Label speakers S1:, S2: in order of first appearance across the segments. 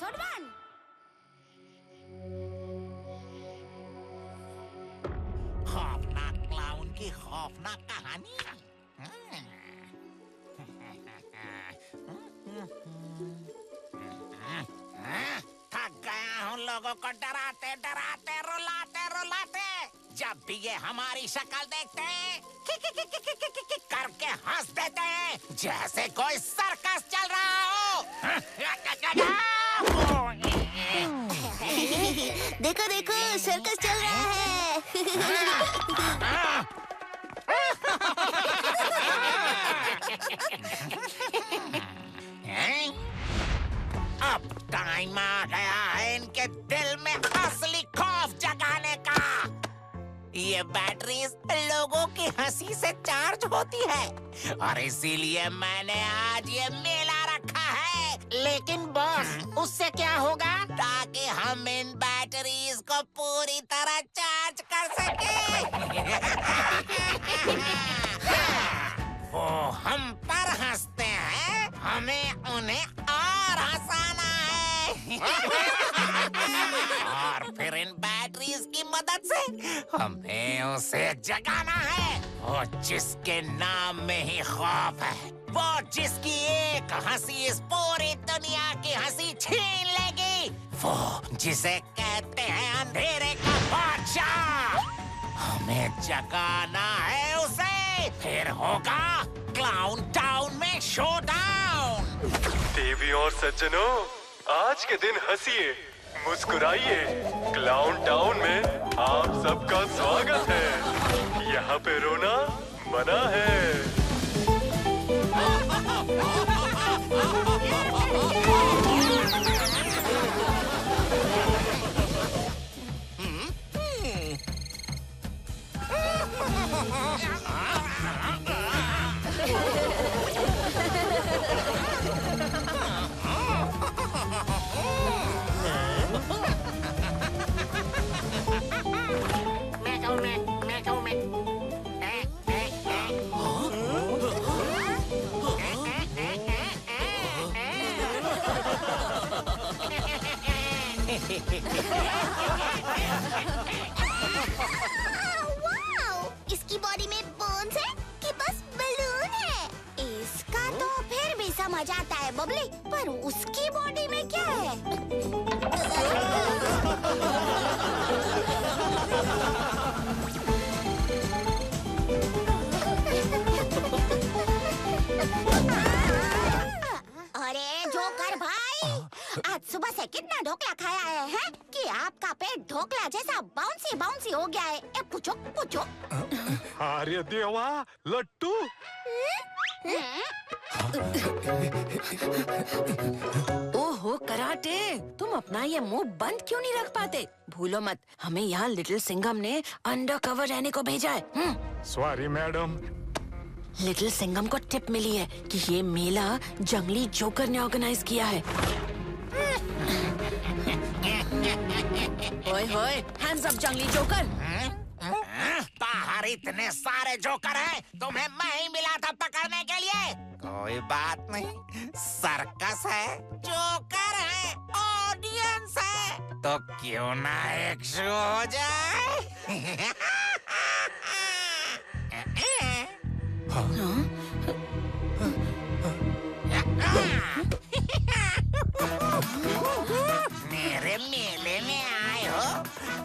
S1: Episode 1।
S2: खौफनाक clown की खौफनाक कहानी। थक गया हूँ लोगों को डराते डराते रुलाते रुलाते। जब भी ये हमारी शक्ल देखते हैं करके हंस देते हैं जैसे कोई सर्कस चल रहा हो।
S1: देखो देखो सर्कस चल रहा है।
S2: अब टाइम आ गया है इनके दिल में असली खौफ जगाने का। ये बैटरीज लोगों की हंसी से चार्ज होती है और इसीलिए मैंने आज ये मेला रखा है। लेकिन बॉस उससे क्या होगा? ताकि हम इन बैटरीज को पूरी तरह चार्ज कर सके। वो हम पर हंसते हैं, हमें उन्हें और हंसाना है। और फिर इन बैटरीज की मदद से हमें उसे जगाना है। वो जिसके नाम में ही खौफ है, वो जिसकी एक हंसी इस पूरी दुनिया की हंसी छीन लेगी, वो जिसे कहते हैं अंधेरे का बादशाह। हमें जगाना है उसे। फिर होगा क्लाउन टाउन में शोडाउन।
S3: देवी और सज्जनों, आज के दिन हंसिए, मुस्कुराइए। क्लाउन टाउन में आप सबका स्वागत है। यहाँ पे रोना मना है।
S1: वाओ! इसकी बॉडी में बोन्स है कि बस बलून है? इसका तो फिर भी समझ आता है बबली, पर उसकी बॉडी में क्या है? अरे जोकर भाई, आज सुबह से कितना ढोकला खाया है कि आपका पेट ढोकला जैसा बाउंसी बाउंसी हो गया है। ए, पूछो पूछो।
S3: आर्य देवा, लट्टू।
S4: ओहो कराटे, तुम अपना ये मुंह बंद क्यों नहीं रख पाते? भूलो मत, हमें यहाँ लिटिल सिंघम ने अंडर कवर रहने को भेजा है।
S3: Sorry madam.
S4: लिटिल सिंघम को टिप मिली है कि ये मेला जंगली जोकर ने ऑर्गेनाइज किया है। ओए होए, हैंड्स अप जंगली जोकर।
S2: बाहर इतने सारे जोकर हैं, तुम्हें मैं ही मिला था पकड़ने के लिए। कोई बात नहीं, सर्कस है, जोकर है, ऑडियंस है, तो क्यों ना एक शो हो जाए। मेरे मेले में आए हो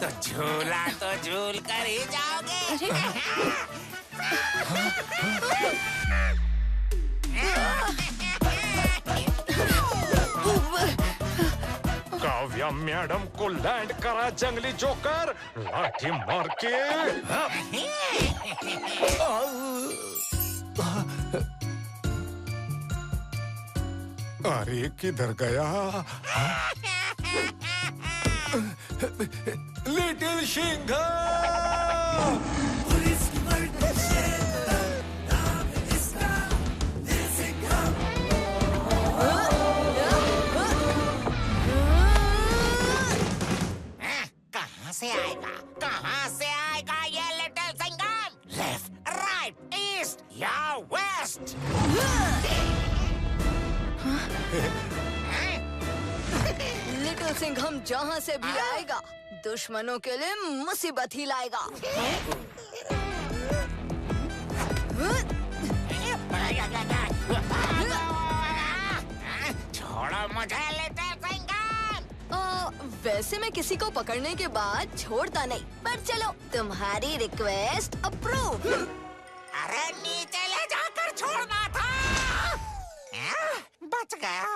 S2: तो झूला तो झूल कर ही जाओगे।
S3: काव्या मैडम को लैंड करा जंगली जोकर, लाठी मार के। अरे किधर गया? लिटिल सिंघम!
S2: कहाँ से आएगा? कहाँ से आएगा ये little Singham? Left, right, east या वेस्ट?
S4: लिटिल सिंघम जहाँ से भी आएगा दुश्मनों के लिए मुसीबत ही लाएगा।
S2: छोड़ो मुझे लिटिल सिंघम।
S4: वैसे मैं किसी को पकड़ने के बाद छोड़ता नहीं, पर चलो तुम्हारी रिक्वेस्ट अप्रूव।
S2: अरे नीचे ले जाकर छोड़ना था। बच गया।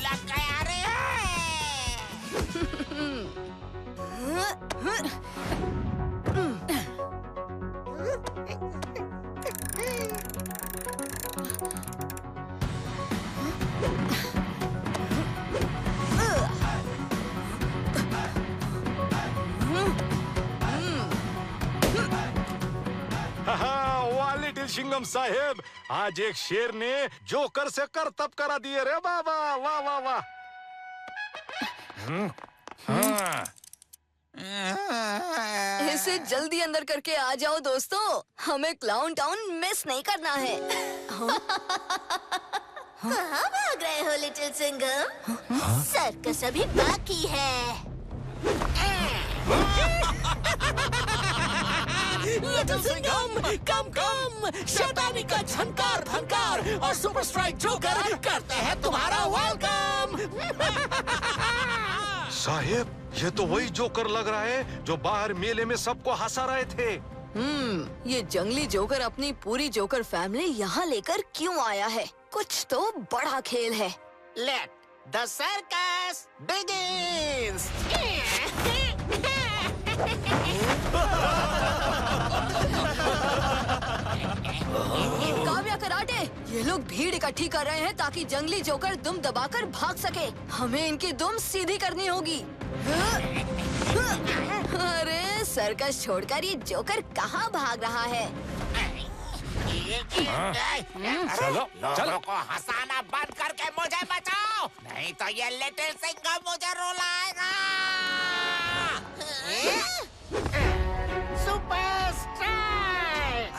S2: लग गया रे।
S3: वाह लिटिल सिंघम साहेब, आज एक शेर ने जोकर से करतब करा दिए रे बाबा। वाह वाह वाह।
S4: इसे जल्दी अंदर करके आ जाओ दोस्तों, हमें क्लाउन टाउन मिस नहीं करना है।
S1: कहाँ भाग रहे हो लिटिल सिंघम? सर्कस अभी बाकी है।
S2: लिटिल सिंघम कम शैतानी का झंकार फंकार और सुपर स्ट्राइक जोकर करते हैं तुम्हारा वेलकम।
S3: साहेब, ये तो वही जोकर लग रहा है जो बाहर मेले में सबको हंसा रहे थे।
S4: ये जंगली जोकर अपनी पूरी जोकर फैमिली यहाँ लेकर क्यों आया है? कुछ तो बड़ा खेल है।
S2: Let the circus begins.
S4: Kavya karate, ये लोग भीड़ इकट्ठी कर रहे हैं ताकि जंगली जोकर दुम दबाकर भाग सके। हमें इनकी दुम सीधी करनी होगी। अरे सर्कस छोड़कर ये जोकर कहाँ भाग रहा है?
S2: चलो लोगों को हंसाना बंद करके मुझे बचाओ, नहीं तो ये लिटिल सिंघम मुझे रुलाएगा। Super strike.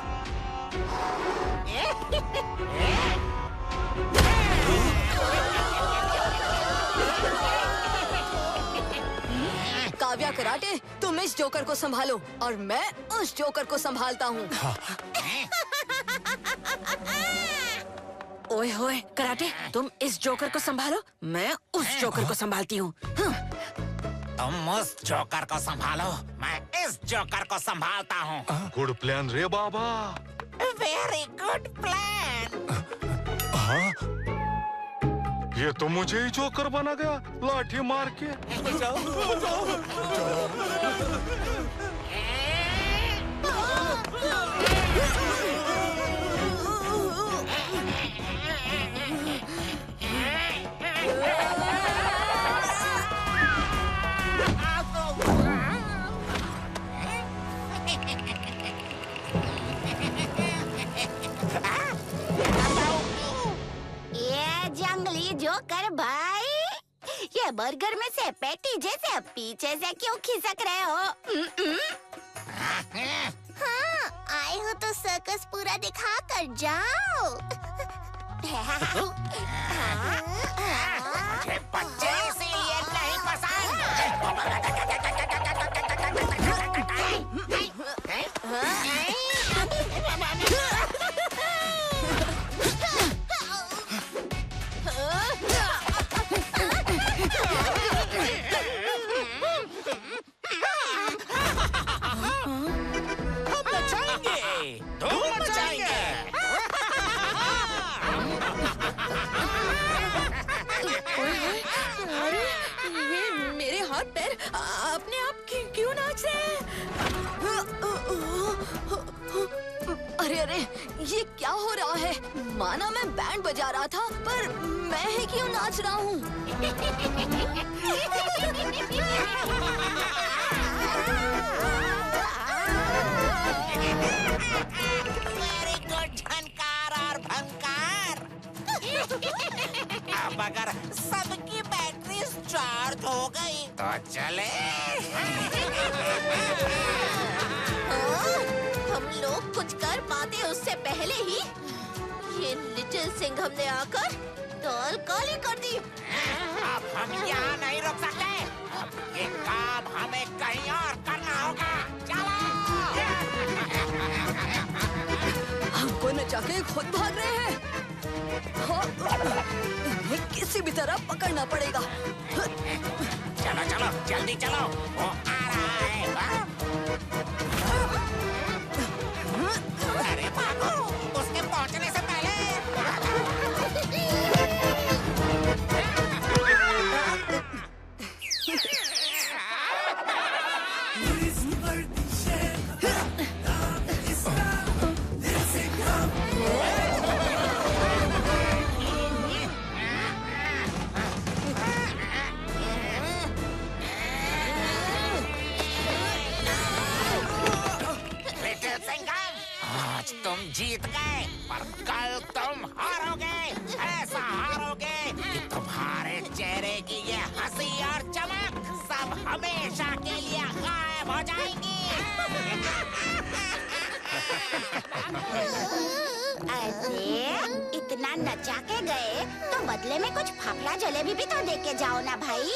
S4: काव्या कराटे, तुम इस जोकर को संभालो और मैं उस जोकर को संभालता हूँ। ओए होए कराटे, तुम इस जोकर को संभालो, मैं उस जोकर को संभालती हूँ।
S2: तुम उस जोकर को संभालो, मैं इस जोकर को संभालता हूँ।
S3: गुड प्लान रे बाबा।
S2: Very good plan.
S3: ये तो मुझे ही जोकर बना गया, लाठी मार के।
S1: जंगली जोकर भाई, ये बर्गर में से पैटी जैसे पीछे से क्यों खिसक रहे हो? हाँ, आए हो तो सर्कस पूरा दिखा कर जाओ।
S2: मुझे बच्चे इसीलिए नहीं पसंद। हम मचाएंगे, धूम मचाएंगे।
S4: अरे ये मेरे हाथ पैर अपने आप क्यों नाच रहे हैं? अरे अरे, ये क्या हो रहा है? माना मैं बैंड बजा रहा था, पर मैं ही क्यों नाच रहा हूँ?
S2: वेरी गुड झनकार और भंकार। अब अगर सबकी बैटरी चार्ज हो गई गई तो चले।
S1: हम लोग कुछ कर पाते उससे पहले ही ये लिटिल सिंघम ने आकर दाल काली कर दी।
S2: अब हम यहाँ नहीं रुक सकते। अब ये काम हमें कहीं और करना होगा। चलो।
S4: हमको नचा के खुद भाग रहे हैं। हाँ, इन्हें किसी भी तरह पकड़ना पड़ेगा।
S2: चलो चलो जल्दी चलो, वो आ रहा है। अरे भागो, उसके पहुंचने से पहले। आज तुम जीत गए, पर कल तुम हारोगे। ऐसा हारोगे कि तुम्हारे चेहरे की ये हंसी और चमक सब हमेशा के लिए गायब हो जाएंगी।
S1: अरे इतना नचा के गए तो बदले में कुछ फाफड़ा जलेबी भी तो दे के जाओ ना भाई।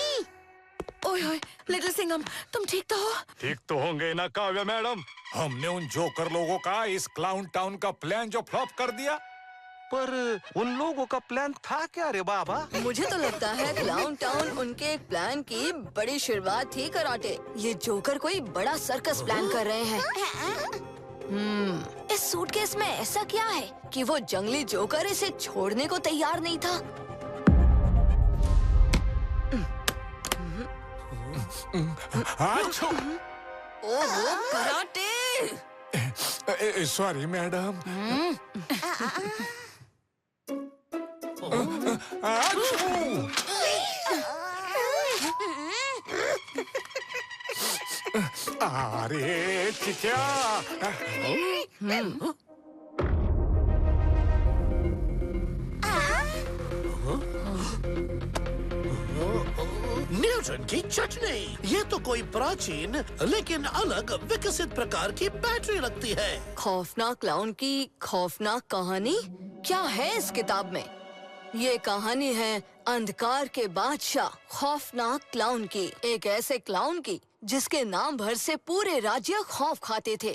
S4: ओए ओए, लिटिल सिंघम, तुम ठीक तो हो?
S3: ठीक तो होंगे ना काव्या मैडम।
S5: हमने उन जोकर लोगों का इस क्लाउन टाउन का प्लान जो फ्लॉप कर दिया।
S6: पर उन लोगों का प्लान था क्या रे बाबा?
S4: मुझे तो लगता है क्लाउन टाउन उनके एक प्लान की बड़ी शुरुआत थी कराटे। ये जोकर कोई बड़ा सर्कस प्लान कर रहे हैं। इस सूटकेस में ऐसा क्या है कि वो जंगली जोकर इसे छोड़ने को तैयार नहीं था? ओहो, कराटे!
S5: Sorry madam. अरे क्या?
S7: न्यूटन की चटनी, ये तो कोई प्राचीन लेकिन अलग विकसित प्रकार की बैटरी लगती है।
S4: खौफनाक क्लाउन की खौफनाक कहानी क्या है इस किताब में? ये कहानी है अंधकार के बादशाह खौफनाक क्लाउन की, एक ऐसे क्लाउन की जिसके नाम भर से पूरे राज्य खौफ खाते थे।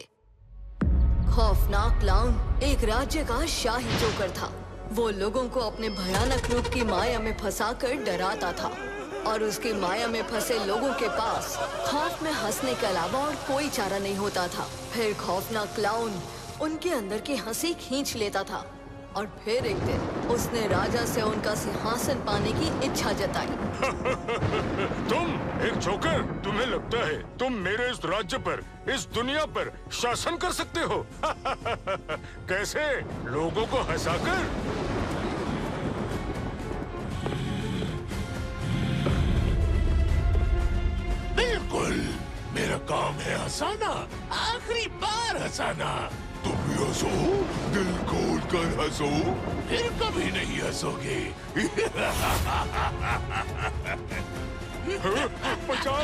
S4: खौफनाक क्लाउन एक राज्य का शाही जोकर था। वो लोगों को अपने भयानक रूप की माया में फंसाकर डराता था और उसकी माया में फंसे लोगों के पास खौफ में हंसने के अलावा और कोई चारा नहीं होता था। फिर खौफनाक क्लाउन उनके अंदर की हंसी खींच लेता था और फिर एक दिन उसने राजा से उनका सिंहासन पाने की इच्छा जताई।
S3: तुम एक जोकर, तुम्हें लगता है तुम मेरे इस राज्य पर, इस दुनिया पर शासन कर सकते हो? कैसे? लोगों को हंसाकर?
S8: बिल्कुल, मेरा काम है हंसाना, आखिरी बार हंसाना। तुम भी हंसो, दिल खोल कर हंसो, फिर कभी नहीं हंसोगे।
S3: बचाओ!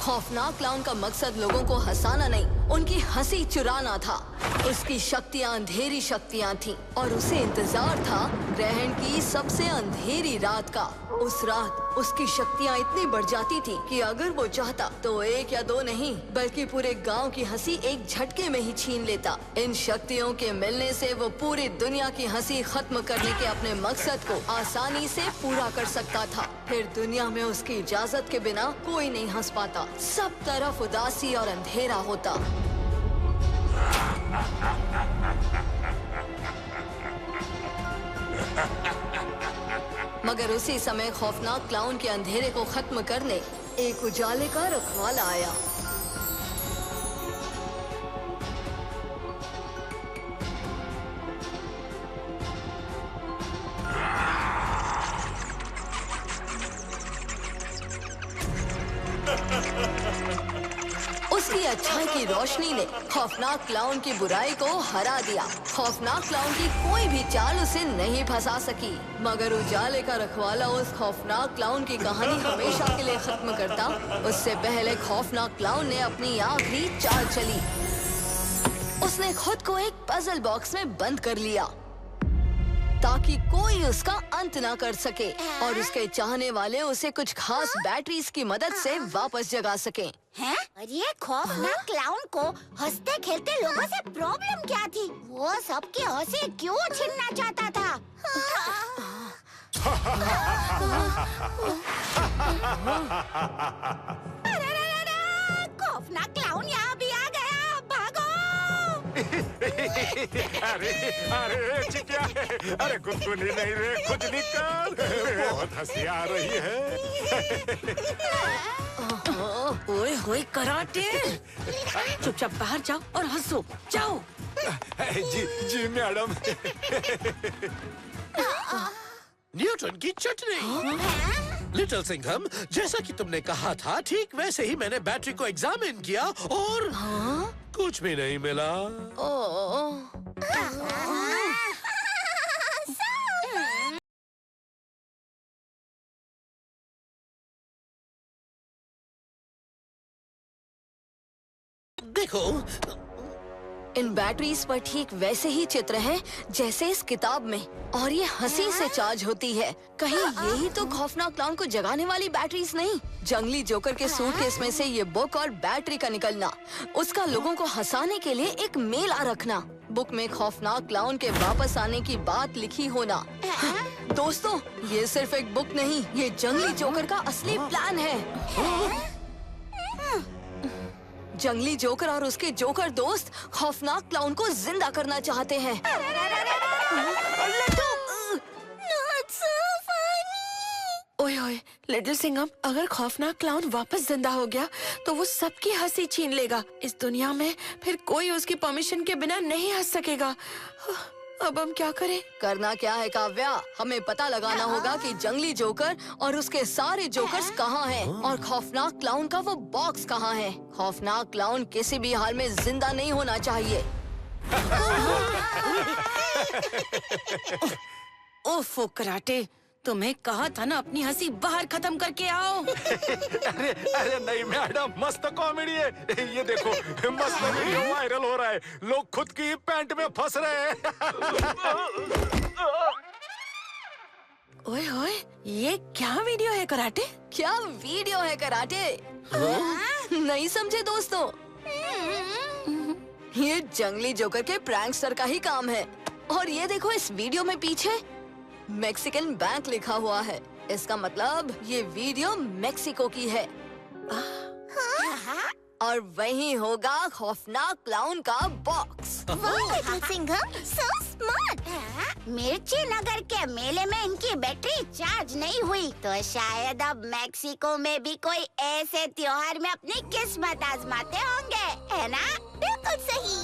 S4: खौफनाक क्लाउन का मकसद लोगों को हंसाना नहीं, उनकी हंसी चुराना था। उसकी शक्तियाँ अंधेरी शक्तियाँ थीं और उसे इंतजार था ग्रहण की सबसे अंधेरी रात का। उस रात उसकी शक्तियाँ इतनी बढ़ जाती थी कि अगर वो चाहता तो एक या दो नहीं बल्कि पूरे गांव की हंसी एक झटके में ही छीन लेता। इन शक्तियों के मिलने से वो पूरी दुनिया की हंसी खत्म करने के अपने मकसद को आसानी से पूरा कर सकता था। फिर दुनिया में उसकी इजाजत के बिना कोई नहीं हंस पाता, सब तरफ उदासी और अंधेरा होता। मगर उसी समय खौफनाक क्लाउन के अंधेरे को खत्म करने एक उजाले का रखवाला आया। उसकी अच्छाई न्याय की रोशनी ने खौफनाक क्लाउन की बुराई को हरा दिया। खौफनाक क्लाउन की कोई भी चाल उसे नहीं फंसा सकी, मगर उजाले का रखवाला उस खौफनाक क्लाउन की कहानी हमेशा के लिए खत्म करता उससे पहले खौफनाक क्लाउन ने अपनी आखिरी चाल चली। उसने खुद को एक पजल बॉक्स में बंद कर लिया ताकि कोई उसका अंत ना कर सके और उसके चाहने वाले उसे कुछ खास बैटरीज की मदद से वापस जगा सके।
S1: हैं? और ये खौफनाक क्लाउन को हंसते खेलते लोगों से प्रॉब्लम क्या थी? वो सबकी हंसी क्यों छीनना चाहता था? खौफनाक क्लाउन यहाँ भी आ गया, भागो!
S5: अरे अरे चिकिया, अरे गुदगुदी नहीं रे, खुजली कर। बहुत हंसी आ रही है।
S9: ओए होए कराटे, चुपचाप बाहर जाओ और हंसो, जाओ।
S5: जी जी मैडम।
S7: न्यूटन की चटनी। लिटिल सिंघम, जैसा कि तुमने कहा था ठीक वैसे ही मैंने बैटरी को एग्जामिन किया और कुछ भी नहीं मिला। देखो,
S4: इन बैटरीज पर ठीक वैसे ही चित्र हैं जैसे इस किताब में, और ये हंसी से चार्ज होती है। कहीं यही तो खौफनाक क्लाउन को जगाने वाली बैटरीज नहीं? जंगली जोकर के सूटकेस में से ये बुक और बैटरी का निकलना, उसका लोगों को हंसाने के लिए एक मेला रखना, बुक में खौफनाक क्लाउन के वापस आने की बात लिखी होना। दोस्तों, ये सिर्फ एक बुक नहीं, ये जंगली जोकर का असली प्लान है। जंगली जोकर और उसके जोकर दोस्त खौफनाक क्लाउन को जिंदा करना चाहते हैं।
S9: ओए ओए, लिटिल सिंघम, अगर खौफनाक क्लाउन वापस जिंदा हो गया तो वो सबकी हंसी छीन लेगा। इस दुनिया में फिर कोई उसकी परमिशन के बिना नहीं हंस सकेगा। अब हम क्या करें?
S4: करना क्या है काव्या, हमें पता लगाना होगा कि जंगली जोकर और उसके सारे जोकर्स कहाँ हैं और खौफनाक क्लाउन का वो बॉक्स कहाँ है। खौफनाक क्लाउन किसी भी हाल में जिंदा नहीं होना चाहिए।
S9: ओफो कराटे, तुम्हें कहा था ना अपनी हंसी बाहर खत्म करके आओ।
S5: अरे अरे नहीं मैडम, मस्त कॉमेडी है। ये देखो, मस्त वीडियो वायरल हो रहा है, लोग खुद की पैंट में फंस रहे हैं।
S9: ओए होए, ये क्या वीडियो है कराटे?
S4: क्या वीडियो है कराटे? नहीं समझे दोस्तों? ये जंगली जोकर के प्रैंकस्टर का ही काम है। और ये देखो, इस वीडियो में पीछे मैक्सिकन बैंक लिखा हुआ है। इसका मतलब ये वीडियो मैक्सिको की है। और वही होगा खौफनाक क्लाउन का box.
S1: Little Singham, so smart! मिर्ची नगर के मेले में इनकी बैटरी चार्ज नहीं हुई तो शायद अब मैक्सिको में भी कोई ऐसे त्योहार में अपनी किस्मत आजमाते होंगे, है ना? बिल्कुल सही।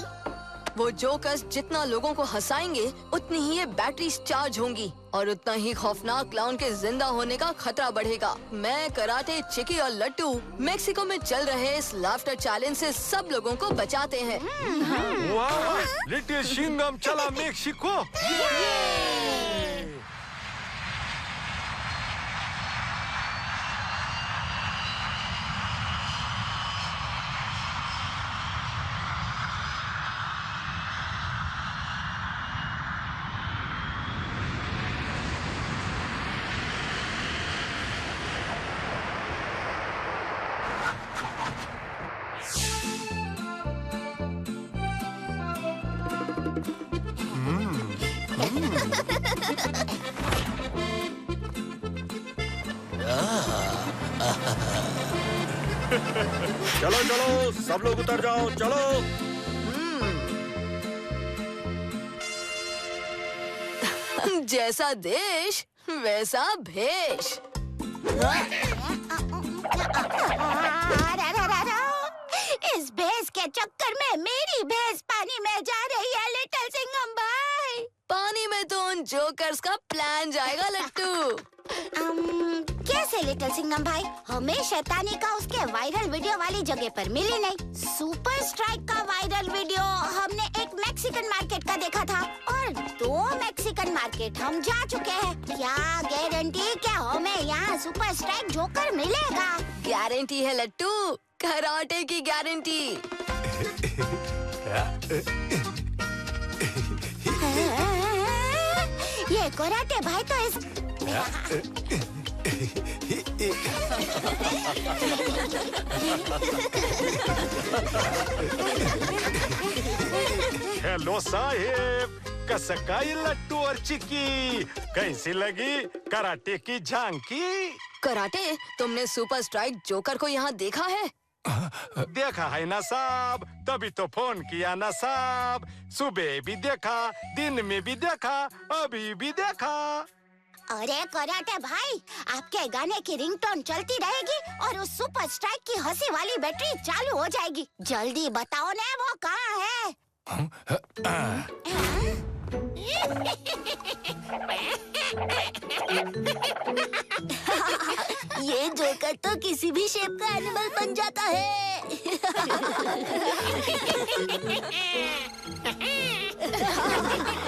S4: वो जोकर्स जितना लोगों को हंसाएंगे उतनी ही ये बैटरीज चार्ज होंगी और उतना ही खौफनाक क्लाउन के जिंदा होने का खतरा बढ़ेगा। मैं, कराटे, चिकी और लट्टू मेक्सिको में चल रहे इस लाफ्टर चैलेंज से सब लोगों को बचाते हैं।
S5: वाह, लिटिल सिंघम चला मेक्सिको।
S6: चलो चलो, सब लोग उतर जाओ, चलो।
S4: जैसा देश वैसा भेष।
S1: इस भैंस के चक्कर में मेरी भैंस पानी में जा रही है लिटिल सिंघम भाई।
S4: पानी में तो उन जोकर्स का प्लान जाएगा लट्टू।
S1: कैसे लिटिल सिंघम भाई? हमें शैतानी का उसके वायरल वीडियो वाली जगह पर मिली नहीं। सुपर स्ट्राइक का वायरल वीडियो हमने एक मैक्सिकन मार्केट का देखा था और 2 मैक्सिकन मार्केट हम जा चुके हैं। क्या गारंटी क्या हमें यहाँ सुपर स्ट्राइक जोकर मिलेगा?
S4: गारंटी है लट्टू, कराटे की गारंटी।
S1: ये कराटे भाई तो इस
S5: हेलो साहेब, कसकाई लट्टू और चिक्की, कैसी लगी कराटे की झांकी?
S4: कराटे? तुमने सुपर स्ट्राइक जोकर को यहाँ देखा है?
S5: देखा है ना साहब, तभी तो फोन किया ना साहब। सुबह भी देखा, दिन में भी देखा, अभी भी देखा।
S1: अरे कराटे भाई, आपके गाने की रिंगटोन चलती रहेगी और उस सुपर स्ट्राइक की हंसी वाली बैटरी चालू हो जाएगी। जल्दी बताओ ना वो कहाँ है? ये जोकर तो किसी भी शेप का एनिमल बन जाता है।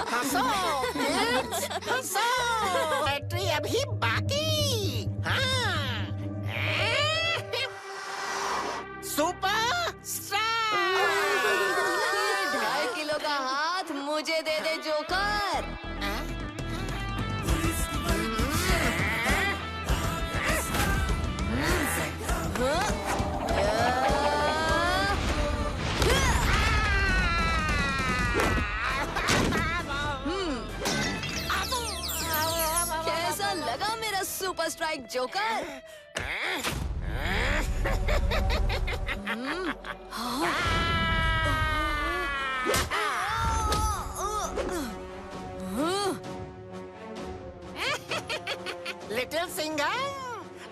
S2: हंसो, हंसो, बैटरी अभी बाकी। हाँ, सुपर स्ट्राइक।
S4: 2.5 किलो का हाथ मुझे दे दे जोकर। कैसा लगा मेरा super strike joker?
S2: Little Singham,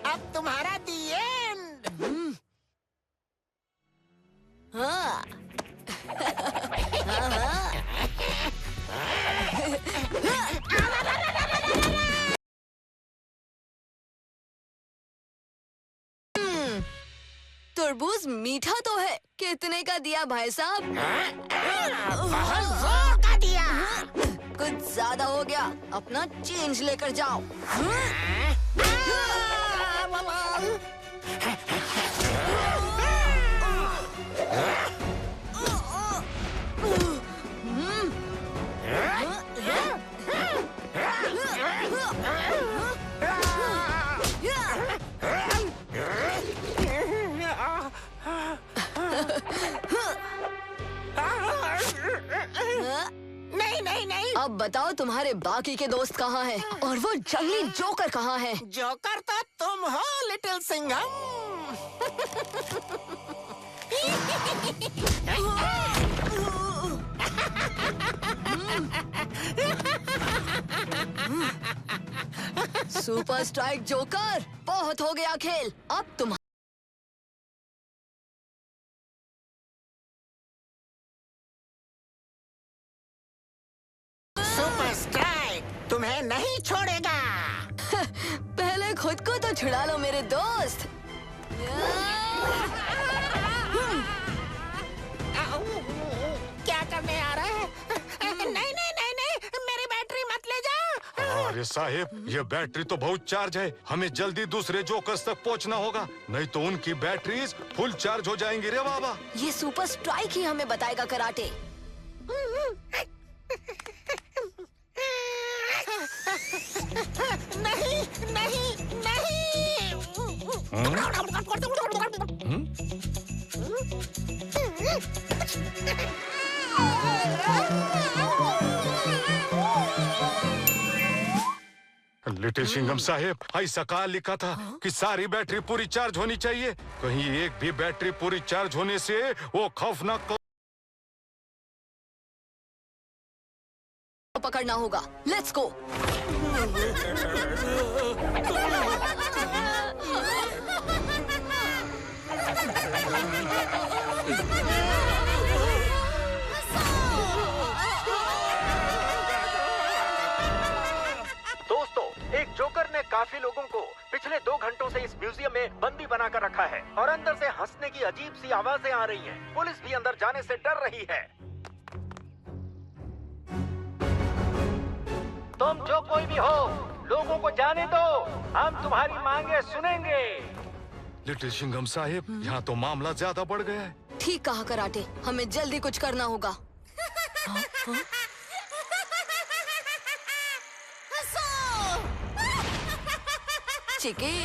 S2: अब तुम्हारा दी एंड।
S4: हाँ। तरबूज मीठा तो है, कितने का दिया भाई साहब?
S2: बहुत जोर का दिया।
S4: कुछ ज्यादा हो गया, अपना चेंज लेकर जाओ।
S2: नहीं नहीं नहीं,
S4: अब बताओ तुम्हारे बाकी के दोस्त कहाँ हैं? और वो जंगली जोकर कहाँ है?
S2: जोकर तो तुम हो little Singham.
S4: Super strike joker, बहुत हो गया खेल, अब तुम।
S2: सुपर स्ट्राइक तुम्हें नहीं छोड़ेगा।
S4: पहले खुद को तो छुड़ा लो मेरे दोस्त।
S2: क्या करने आ रहा है? नहीं नहीं नहीं नहीं, मेरी बैटरी मत ले जाओ।
S5: अरे साहेब, ये बैटरी तो बहुत चार्ज है, हमें जल्दी दूसरे जोकर्स तक पहुंचना होगा, नहीं तो उनकी बैटरीज फुल चार्ज हो जाएंगी रे बाबा।
S4: ये सुपर स्ट्राइक ही हमें बताएगा कराटे।
S2: नहीं नहीं नहीं।
S5: लिटिल सिंघम साहेब, ऐसा कहा लिखा था कि सारी बैटरी पूरी चार्ज होनी चाहिए। कहीं एक भी बैटरी पूरी चार्ज होने से वो खौफनाक
S4: पकड़ना होगा। Let's go.
S10: दोस्तों, एक जोकर ने काफी लोगों को पिछले 2 घंटों से इस म्यूजियम में बंदी बनाकर रखा है और अंदर से हंसने की
S6: की अजीब सी आवाजें आ रही हैं। पुलिस भी अंदर जाने से डर रही है। तुम जो कोई भी हो, लोगों को जाने दो, हम तुम्हारी मांगे सुनेंगे।
S5: लिटिल सिंघम साहिब, यहाँ तो मामला ज्यादा बढ़ गया है।
S4: ठीक कहा कराटे, हमें जल्दी कुछ करना होगा। चिकी।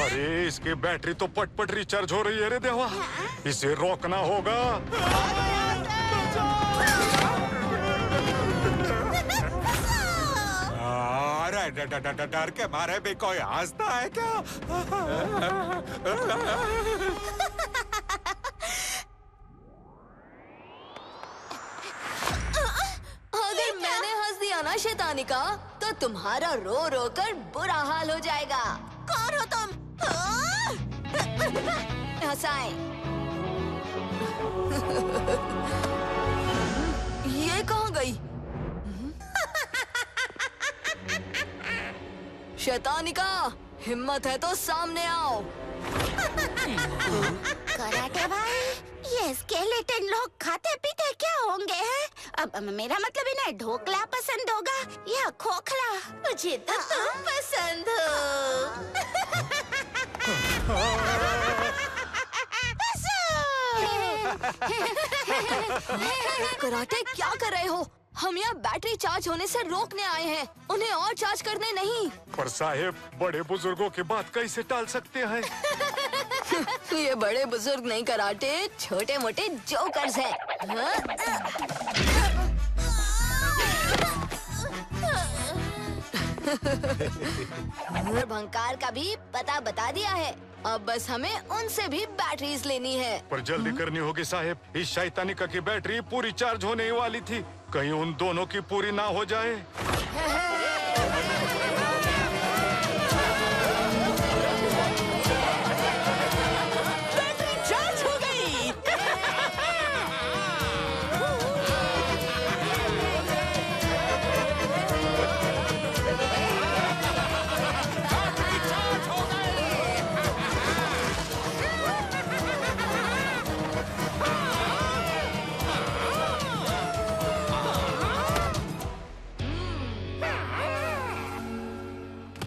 S5: अरे इसकी बैटरी तो पट रिचार्ज हो रही है रे देवा, इसे रोकना होगा।
S10: अरे डर के मारे भी कोई हंसता है क्या?
S4: अगर मैंने हंस दिया ना शैतानी का, तो तुम्हारा रो रो कर बुरा हाल हो जाएगा।
S1: कौन हो तुम?
S4: हंसाए। ये कहाँ गई? शैतानिका, हिम्मत है तो सामने आओ।
S1: कराटे भाई, ये स्केलेटन लोग खाते पीते क्या होंगे हैं? अब मेरा मतलब इन्हें ढोकला पसंद होगा या खोखला? मुझे तो तुम पसंद
S4: हो। कराटे क्या कर रहे हो? हम यहाँ बैटरी चार्ज होने से रोकने आए हैं, उन्हें और चार्ज करने नहीं।
S5: पर साहेब, बड़े बुजुर्गों की बात कैसे टाल सकते हैं?
S4: ये बड़े बुजुर्ग नहीं कराटे, छोटे मोटे जोकर्स हैं। भंकार का भी पता बता दिया है, अब बस हमें उनसे भी बैटरीज लेनी है।
S5: पर जल्दी करनी होगी साहेब, इस शैतानिका की बैटरी पूरी चार्ज होने ही वाली थी, कहीं उन दोनों की पूरी ना हो जाए।
S9: बैटरी चार्ज हो गई।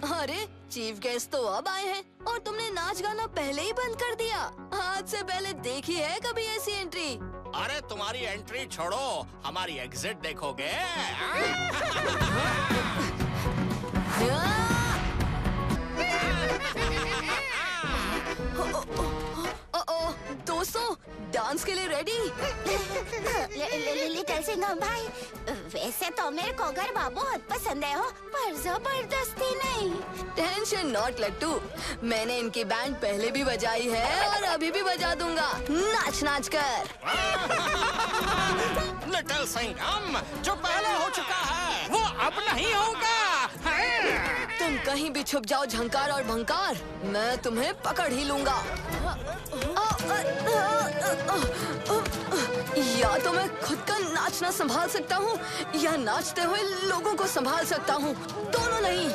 S4: अरे चीफ गेस्ट तो अब आए हैं और तुमने नाच गाना पहले ही बंद कर दिया। आज से पहले देखी है कभी ऐसी एंट्री?
S2: अरे तुम्हारी एंट्री छोड़ो, हमारी एग्जिट देखोगे?
S4: दोस्तों, डांस के लिए रेडी?
S1: लिटिल सिंघम भाई, वैसे तो मेरे को गरबा बहुत पसंद है हो, पर जबरदस्ती नहीं।
S4: टेंशन नॉट लट्टू, मैंने इनकी बैंड पहले भी बजाई है और अभी भी बजा दूंगा, नाच नाच कर।
S2: लिटिल सिंघम, जो पहले हो चुका है वो अब नहीं होगा।
S4: तुम कहीं भी छुप जाओ झंकार और भंकार, मैं तुम्हें पकड़ ही लूंगा। या तो मैं खुद का नाचना संभाल सकता हूँ या नाचते हुए लोगों को संभाल सकता हूँ, दोनों नहीं।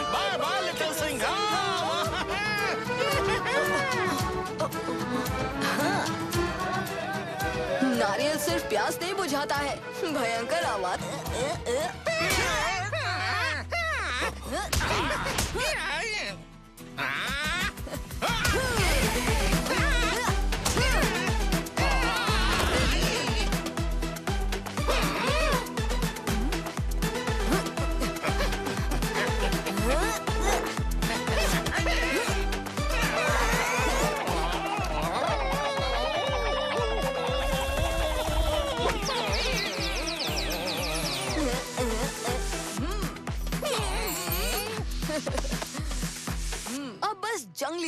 S2: Bye bye little Singham.
S4: नारियल सिर्फ प्यास नहीं बुझाता है, भयंकर आवाज।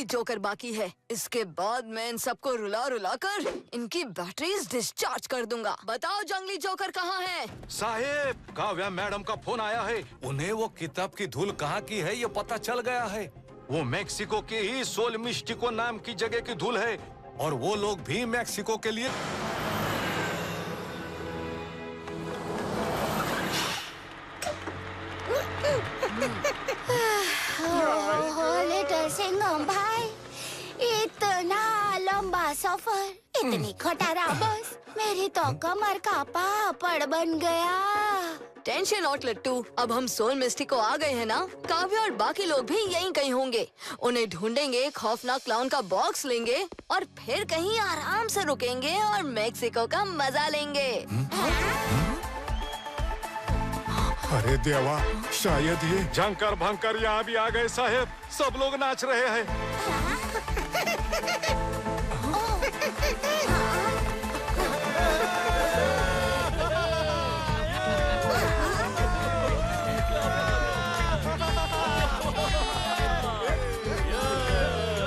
S4: जोकर बाकी है। इसके बाद मैं इन सबको रुला रुला कर इनकी बैटरीज डिस्चार्ज कर दूंगा। बताओ जंगली जोकर कहाँ है?
S5: साहेब, काव्या मैडम का फोन आया है।
S11: उन्हें वो किताब की धूल कहाँ की है ये पता चल गया है।
S5: वो मेक्सिको के ही सोल मिस्टिको नाम की जगह की धूल है
S11: और वो लोग भी मेक्सिको के लिए
S1: लिटिल सिंघम भाई, इतना लंबा सफर, इतनी खटारा बस, मेरी तो कमर का पापड़ बन गया।
S4: टेंशन नॉट लट्टू, अब हम सोल मिस्टिको आ गए हैं ना। काव्या और बाकी लोग भी यहीं कहीं होंगे। उन्हें ढूंढेंगे, खौफनाक क्लाउन का बॉक्स लेंगे और फिर कहीं आराम से रुकेंगे और मेक्सिको का मजा लेंगे।
S8: अरे देवा, शायद ये
S5: झंकर भंकर यहाँ भी आ गए साहेब। सब लोग नाच रहे हैं।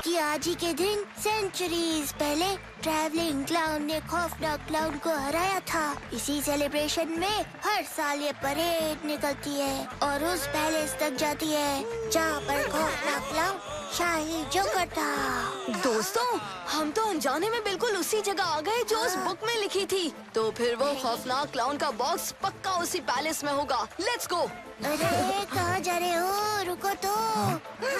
S1: कि आज ही के दिन सेंचुरीज पहले ट्रैवलिंग क्लाउन ने खौफनाक क्लाउन को हराया था। इसी सेलिब्रेशन में हर साल ये परेड निकलती है और उस पैलेस तक जाती है जहाँ पर खौफनाक क्लाउन शाही जोकर था।
S4: दोस्तों, हम तो अनजाने में बिल्कुल उसी जगह आ गए जो उस बुक में लिखी थी। तो फिर वो खौफनाक क्लाउन का बॉक्स पक्का उसी पैलेस में होगा। Let's go.
S1: अरे कहाँ जा रहे हो? रुको तो।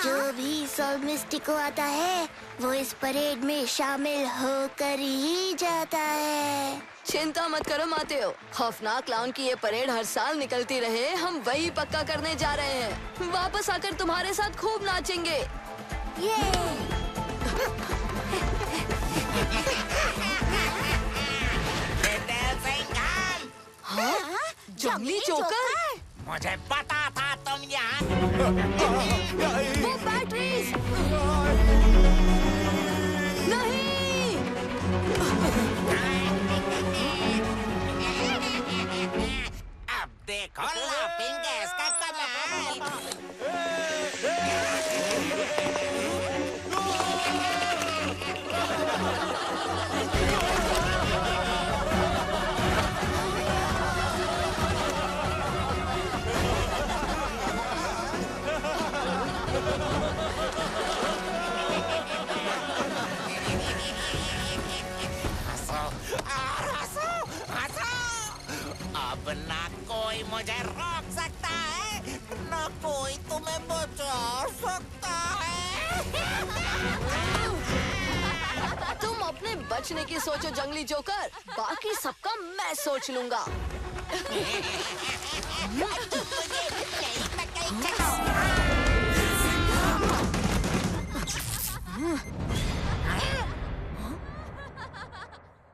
S1: जो भी सोल मिस्टिको आता है वो इस परेड में शामिल होकर ही जाता है।
S4: चिंता मत करो मातेओ, खौफनाक क्लाउन की ये परेड हर साल निकलती रहे, हम वही पक्का करने जा रहे हैं। वापस आकर तुम्हारे साथ खूब नाचेंगे। हाँ? जंगली जोकर?
S2: मुझे पता था तुम यहाँ।
S4: वो बैटरीज नहीं।
S2: अब देखो लाफिंग गैस का कमाल। अब ना कोई मुझे रोक सकता है, ना कोई तुम्हें बचा सकता है।
S4: तुम अपने बचने की सोचो जंगली जोकर, बाकी सबका मैं सोच लूंगा।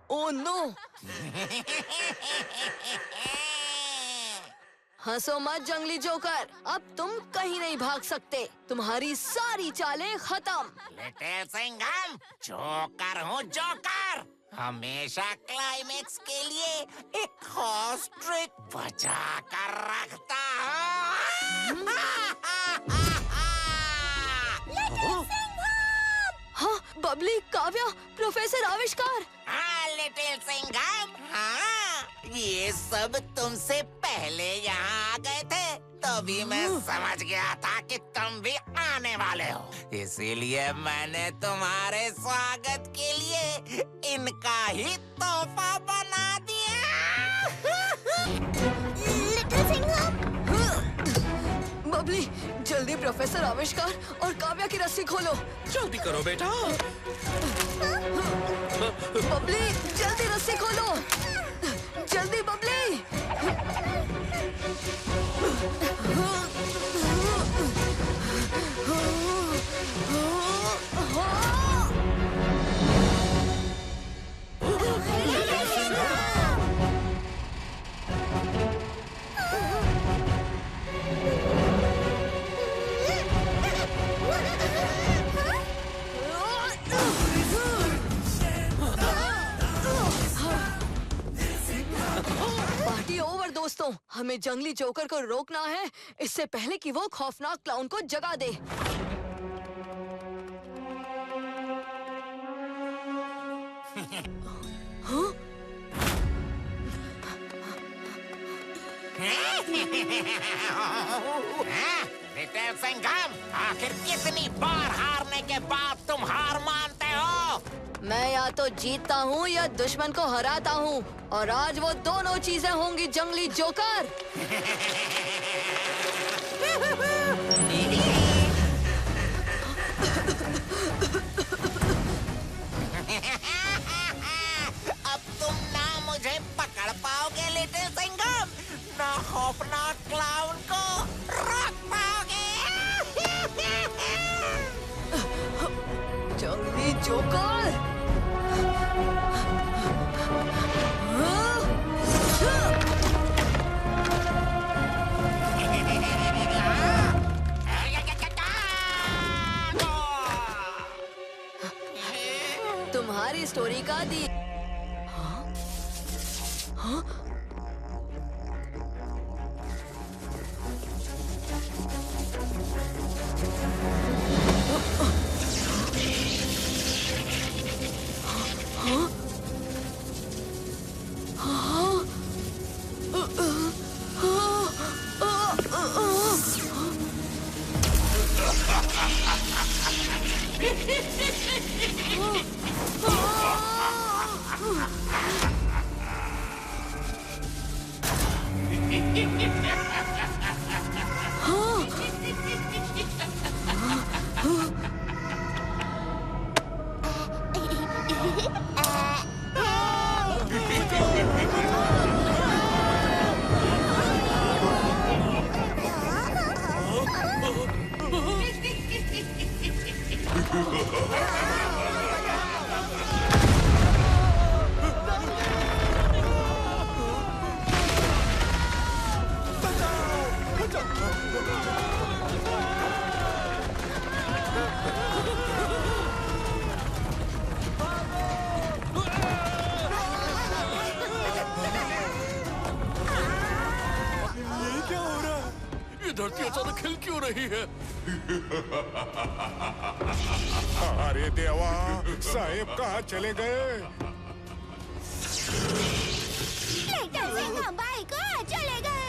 S4: Oh no! हंसो मत जंगली जोकर, अब तुम कहीं नहीं भाग सकते। तुम्हारी सारी चालें खत्म।
S2: लिटिल सिंघम, जोकर हूँ जोकर। हमेशा क्लाइमेक्स के लिए एक खास ट्रिक बचा कर रखता हूँ।
S4: हाँ, बबली, काव्या, प्रोफेसर आविष्कार।
S2: हाँ लिटिल सिंघम, हाँ, ये सब तुमसे पहले यहाँ आ गए थे, तभी मैं समझ गया था कि तुम भी आने वाले हो। इसीलिए मैंने तुम्हारे स्वागत के लिए इनका ही तोहफा बना दिया।
S1: लिटिल सिंघम,
S4: बबली, जल्दी प्रोफेसर आविष्कार और काव्या की रस्सी खोलो।
S7: जल्दी करो बेटा।
S4: बबली, जल्दी रस्सी खोलो। जल्दी बबली। पार्टी ओवर दोस्तों, हमें जंगली जोकर को रोकना है इससे पहले कि वो खौफनाक क्लाउन को जगा दे।
S2: लिटिल सिंघम, आखिर कितनी बार हारने के बाद तुम हार मानते हो?
S4: मैं या तो जीतता हूँ या दुश्मन को हराता हूँ, और आज वो दोनों चीजें होंगी जंगली जोकर।
S2: अब तुम ना मुझे पकड़ पाओगे लिटिल सिंघम, ना खौफनाक क्लाउन को रोक पाओगे।
S4: जंगली जोकर। तुम्हारी स्टोरी का दी।
S8: धरती अचानक खिल क्यों रही है?
S10: अरे देवा, साहेब कहाँ चले गए?
S1: लिटिल सिंघम भाई कहाँ चले गए?